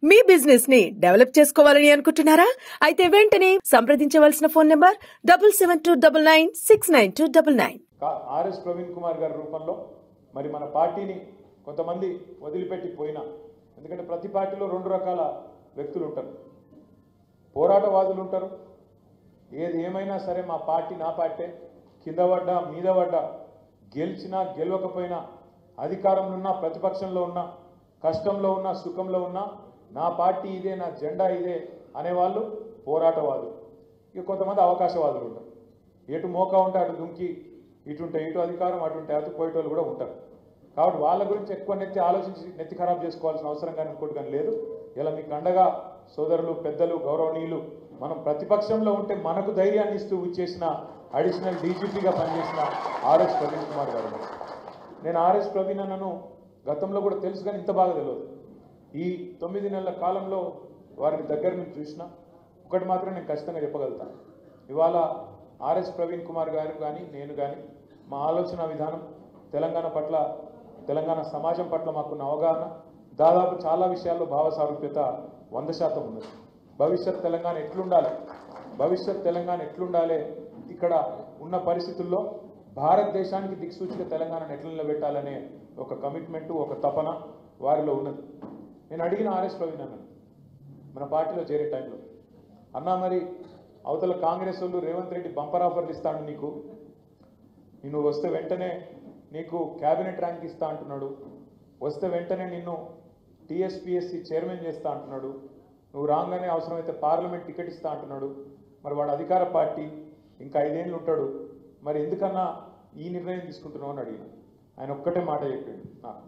మీ business ని develop చేసుకోవాలని అనుకుంటున్నారా? అయితే వెంటనే సంప్రదించవలసిన phone number 7729969299. RS Praveen Kumar గారి రూపంలో మరి మన పార్టీని కొంతమంది వదిలిపెట్టి పోయినా, ఎందుకంటే ప్రతి పార్టీలో రెండు రకాల వ్యక్తులు ఉంటారు. పోరాటవాదులు ఉంటారు. ఏది ఏమైనా సరే మా పార్టీ నా పార్టీ, కింద పడ్డా మీద పడ్డా, గెలిచినా గెలవకపోయినా, అధికారంలో ఉన్నా ప్రతిపక్షంలో ఉన్నా, కష్టంలో ఉన్నా సుఖంలో ఉన్నా నా పార్టీ ఇదే, నా జెండా ఇదే అనేవాళ్ళు పోరాటవాదులు. ఇక కొంతమంది అవకాశవాదులు ఉంటారు. ఎటు మోకా ఉంటే అటు దుంకి, ఇటుంటే ఇటు అధికారం, అటుంటే అటు పోయేటోళ్ళు కూడా ఉంటారు. కాబట్టి వాళ్ళ గురించి ఎక్కువ ఆలోచించి నెత్తి ఖరాబ్ చేసుకోవాల్సిన అవసరం కానీ ఇంకోటి కానీ లేదు. ఇలా మీకు అండగా సోదరులు, పెద్దలు, గౌరవనీయులు, మనం ప్రతిపక్షంలో ఉంటే మనకు ధైర్యాన్ని ఇస్తూ ఇచ్చేసిన అడిషనల్ డీజీపీగా పనిచేసిన ఆర్ఎస్ ప్రవీణ్ కుమార్ గారు. నేను ఆర్ఎస్ ప్రవీణ్ అన్నను గతంలో కూడా తెలుసు, కానీ ఇంత బాగా తెలియదు. ఈ 9 నెలల కాలంలో వారిని దగ్గర నుంచి చూసిన ఒకటి మాత్రం నేను ఖచ్చితంగా చెప్పగలుగుతాను. ఇవాళ ఆర్ఎస్ ప్రవీణ్ కుమార్ గారు కానీ నేను కానీ మా ఆలోచన విధానం, తెలంగాణ పట్ల, తెలంగాణ సమాజం పట్ల మాకున్న అవగాహన దాదాపు చాలా విషయాల్లో భావ సారూప్యత 100% ఉన్నది. భవిష్యత్ తెలంగాణ ఎట్లుండాలి, ఇక్కడ ఉన్న పరిస్థితుల్లో భారతదేశానికి దిక్సూచిగా తెలంగాణను ఎట్లా నిలబెట్టాలనే ఒక కమిట్మెంటు, ఒక తపన వారిలో ఉన్నది. నేను అడిగిన ఆర్ఎస్ ప్రవీణ్ అన్న మన పార్టీలో చేరే టైంలో, అన్నా మరి అవతల కాంగ్రెస్ వాళ్ళు రేవంత్ రెడ్డి బంపర్ ఆఫర్లు ఇస్తాడు, నిన్ను వస్తే వెంటనే నీకు క్యాబినెట్ ర్యాంక్ ఇస్తా అంటున్నాడు, వస్తే వెంటనే నిన్ను టీఎస్పీఎస్సీ చైర్మన్ చేస్తా అంటున్నాడు, నువ్వు రాగానే అవసరమైతే పార్లమెంట్ టికెట్ ఇస్తా అంటున్నాడు. మరి వాడు అధికార పార్టీ, ఇంకా 5 ఏళ్ళు ఉంటాడు, మరి ఎందుకన్నా ఈ నిర్ణయం తీసుకుంటున్నావు అని అడిగిన. ఆయన ఒక్కటే మాట చెప్పాడు నాకు.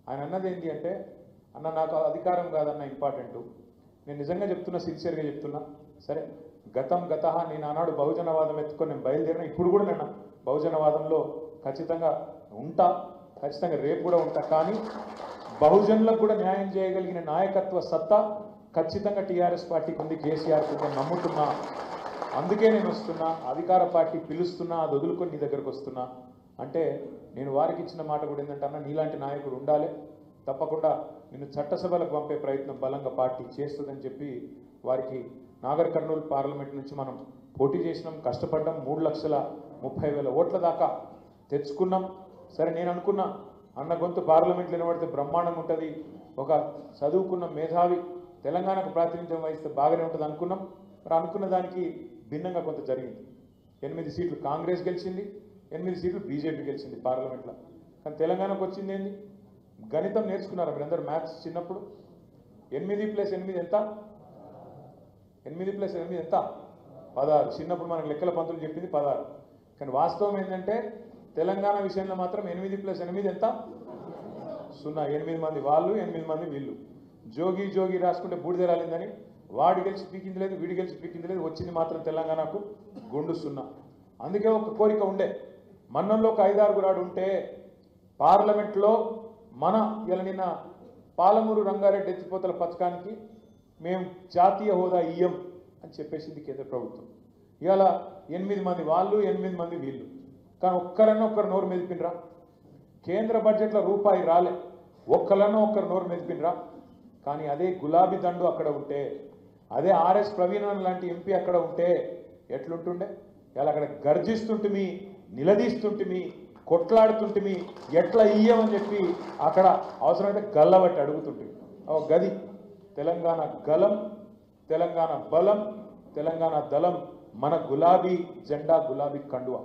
ఆయన అన్నది ఏంటి అంటే, అన్న నాకు అధికారం కాదన్న ఇంపార్టెంటు, నేను నిజంగా చెప్తున్నా, సిన్సియర్గా చెప్తున్నా. సరే గత నేను ఆనాడు బహుజనవాదం ఎత్తుకొని నేను బయలుదేరిన, ఇప్పుడు కూడా నేను బహుజనవాదంలో ఖచ్చితంగా ఉంటా, ఖచ్చితంగా రేపు కూడా ఉంటా. కానీ బహుజనులకు కూడా న్యాయం చేయగలిగిన నాయకత్వ సత్తా ఖచ్చితంగా టీఆర్ఎస్ పార్టీకి ఉంది, కేసీఆర్ కూడా నమ్ముతున్నా. అందుకే నేను వస్తున్నా, అధికార పార్టీ పిలుస్తున్నా, అది వదులుకొని నీ దగ్గరకు వస్తున్నా అంటే నేను వారికి ఇచ్చిన మాట కూడా ఏంటంటే, అన్న నీలాంటి నాయకుడు ఉండాలి, తప్పకుండా నిన్ను చట్టసభలకు పంపే ప్రయత్నం బలంగా పార్టీ చేస్తుందని చెప్పి వారికి నాగర్ కర్నూలు పార్లమెంట్ నుంచి మనం పోటీ చేసినాం, కష్టపడ్డాం, 3,30,000 ఓట్ల దాకా తెచ్చుకున్నాం. సరే నేను అనుకున్నా, అన్న గొంతు పార్లమెంట్లో నిలబడితే బ్రహ్మాండంగా ఉంటుంది, ఒక చదువుకున్న మేధావి తెలంగాణకు ప్రాతినిధ్యం వహిస్తే బాగానే ఉంటుంది అనుకున్నాం. మరి అనుకున్న దానికి భిన్నంగా కొంత జరిగింది. 8 సీట్లు కాంగ్రెస్ గెలిచింది, 8 సీట్లు బీజేపీ గెలిచింది పార్లమెంట్లో. కానీ తెలంగాణకు వచ్చింది ఏంది? గణితం నేర్చుకున్నారు మీరందరూ, మ్యాథ్స్ చిన్నప్పుడు. 8 + 8 ఎంత? 8 + 8 ఎంత? 16. చిన్నప్పుడు మనకు లెక్కల పంతులు చెప్పింది 16. కానీ వాస్తవం ఏంటంటే తెలంగాణ విషయంలో మాత్రం 8 + 8 ఎంత? 0. 8 మంది వాళ్ళు, 8 మంది వీళ్ళు. జోగి రాసుకుంటే బూడిద రాలిందని వాడు గెలిచి పీకింది లేదు, వీడి గెలిచి పీకింది లేదు, వచ్చింది మాత్రం తెలంగాణకు గుండు 0. అందుకే ఒక కోరిక ఉండే, మన్నంలో ఒక 5-6 ఉంటే పార్లమెంట్లో మన ఇలా నిన్న పాలమూరు రంగారెడ్డి ఎత్తిపోతల పథకానికి మేము జాతీయ హోదా ఇయ్యం అని చెప్పేసింది కేంద్ర ప్రభుత్వం. ఇవాళ 8 మంది వాళ్ళు, 8 మంది వీళ్ళు. కానీ ఒక్కరు నోరు మెదిపినరా? కేంద్ర బడ్జెట్లో రూపాయి రాలే, ఒక్కరు నోరు మెదిపినరా? కానీ అదే గులాబీ దండు అక్కడ ఉంటే, అదే ఆర్ఎస్ ప్రవీణ్ లాంటి ఎంపీ అక్కడ ఉంటే ఎట్లుంటుండే? ఇలా అక్కడ గర్జిస్తుంటిమి, నిలదీస్తుంటిమి, కొట్లాడుతుంటిమి, ఎట్లా ఇయ్యమని చెప్పి అక్కడ అవసరమైతే గల్లబట్టి అడుగుతుంటిమి. గది తెలంగాణ గలం, తెలంగాణ బలం, తెలంగాణ దళం, మన గులాబీ జెండా, గులాబీ కండువా.